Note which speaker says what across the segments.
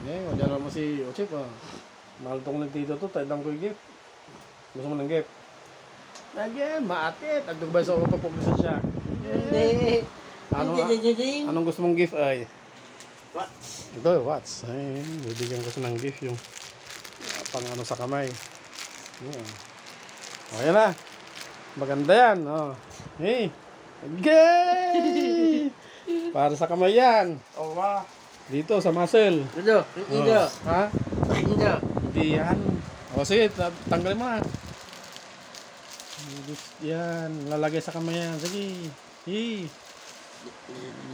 Speaker 1: Eh, wajar naman si Ochip ah. Mahal tong nagtito to, tayang ko yung gift. Gusto mo ng gift? Again, maatit. Agdog ba sa ako papublisan siya?
Speaker 2: Hindi.
Speaker 1: Anong gusto mong gift ay?
Speaker 2: What?
Speaker 1: Ito, what's? Ay, bibigyan ko siya ng gift yung pang ano sa kamay. Yan. Okay na. Maganda yan. Oh. Hey. Okay. Para sa kamay yan.
Speaker 2: Oh, wow.
Speaker 1: Dito sa muscle.
Speaker 2: Dito. Dito.
Speaker 1: Ha?
Speaker 2: Dito.
Speaker 1: Hindi yan. O sige, tanggalin mo na. Yan. Lalagay sa kamay yan. Sige. Hey.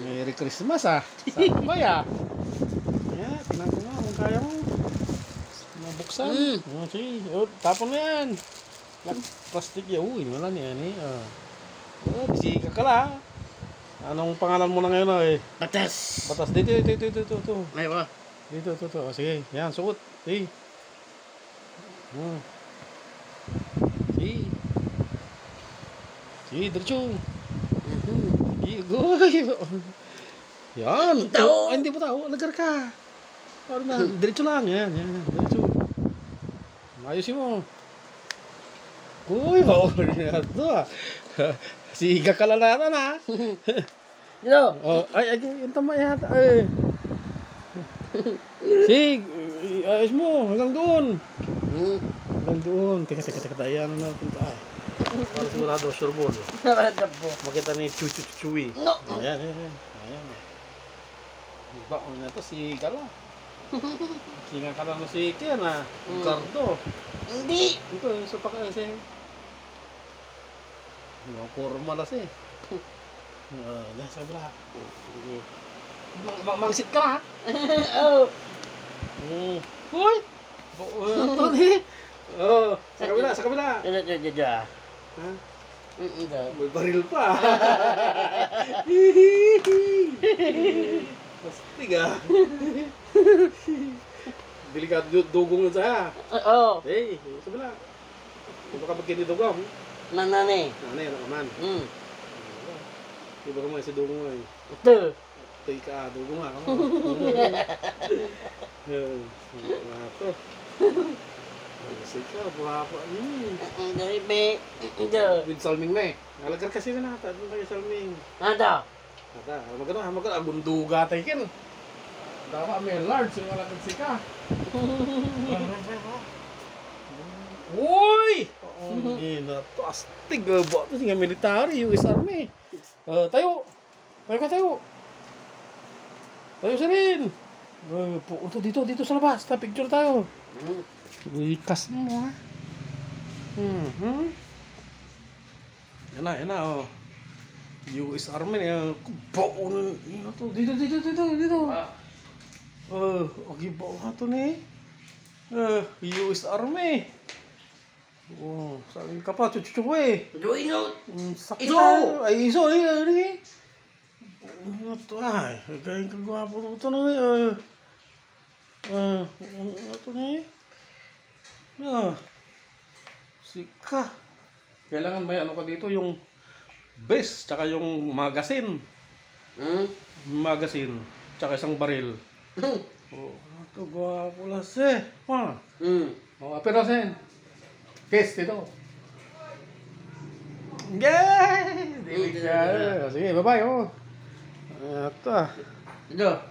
Speaker 1: Merry Christmas ah. Sa kamay ah. Yan. Tingnan ko nga kung kaya mo. Mabuksan. O sige. O, tapon mo yan. Plastic yan. Uy, wala niyan eh. O, busy ka ka la. Anong pangalan mo na ngayon eh?
Speaker 2: Batas.
Speaker 1: Batas. Dito.
Speaker 2: Ay, ba?
Speaker 1: Dito. O, sige. Yan, suot. Sige. Sige. Sige, diretso. Sige, goy. Yan.
Speaker 2: Tao.
Speaker 1: Ay, hindi po tao. Lagar ka. Ano na? Diretso lang. Yan. Diretso. Ayusin mo. Uy, mauli na ito ah. Siga ka lang na.
Speaker 2: Dito.
Speaker 1: Oh, ay, yung tama yata. Ay. Sig, ayos mo. Hanggang doon. Hanggang doon. Teka. Ayan na punta. Para sigurado, sure ball. Makita ni Chuy.
Speaker 2: No.
Speaker 1: Ayan. Iba ko na ito, si Gala. Singa ka lang si Kian ah. Ricardo.
Speaker 2: Hindi.
Speaker 1: Ito, sa pakasin. Mga formal kasi. Nasa bra. Mangsit ka ha?
Speaker 2: Oh.
Speaker 1: Hoy! Ito ni. Oh, sa kabila.
Speaker 2: Dito.
Speaker 1: Ha?
Speaker 2: Dito.
Speaker 1: May baril pa. Pastig ah. Delikado dugong nun sa.
Speaker 2: Oh.
Speaker 1: Hey, sa kabila. Kung baka magkini dugong.
Speaker 2: Nanane.
Speaker 1: Nanay, ano ka man? Iba ka mo si dugong mo eh.
Speaker 2: Ito.
Speaker 1: Tay ka, dugong nga ka mo. Ito. Sige ka, buha pa.
Speaker 2: Dito. Dito.
Speaker 1: With Salming na eh. Nalagar kasi na nata. Doon tayo Salming.
Speaker 2: Nada.
Speaker 1: Nata, magkano. Abunduga tayo kin. Dawa may large. Yung malagad sika. Uy! Ina to, astig ba? Ito nga military, US Army. Tayo sa rin. Dito sa labas. Picture tayo. Ikas mo ha. Yan na oh. US Army na. Dito. Okay ba ito ni? US Army. Oh, sabi ka pa, chuchuchu eh.
Speaker 2: Doon yun.
Speaker 1: Sakit
Speaker 2: Iso!
Speaker 1: Ay, iso, eh. Ano to ay? Gayang kagwapo ito na eh. Ano to na eh? Sika. Kailangan may ano ka dito, yung base, tsaka yung magazine. Magazine, tsaka isang baril. Oh, ano to, gwapo las eh. Oh, apirasin. Case dito. Yay! Sige, bye-bye oh. Ito.
Speaker 2: Dito.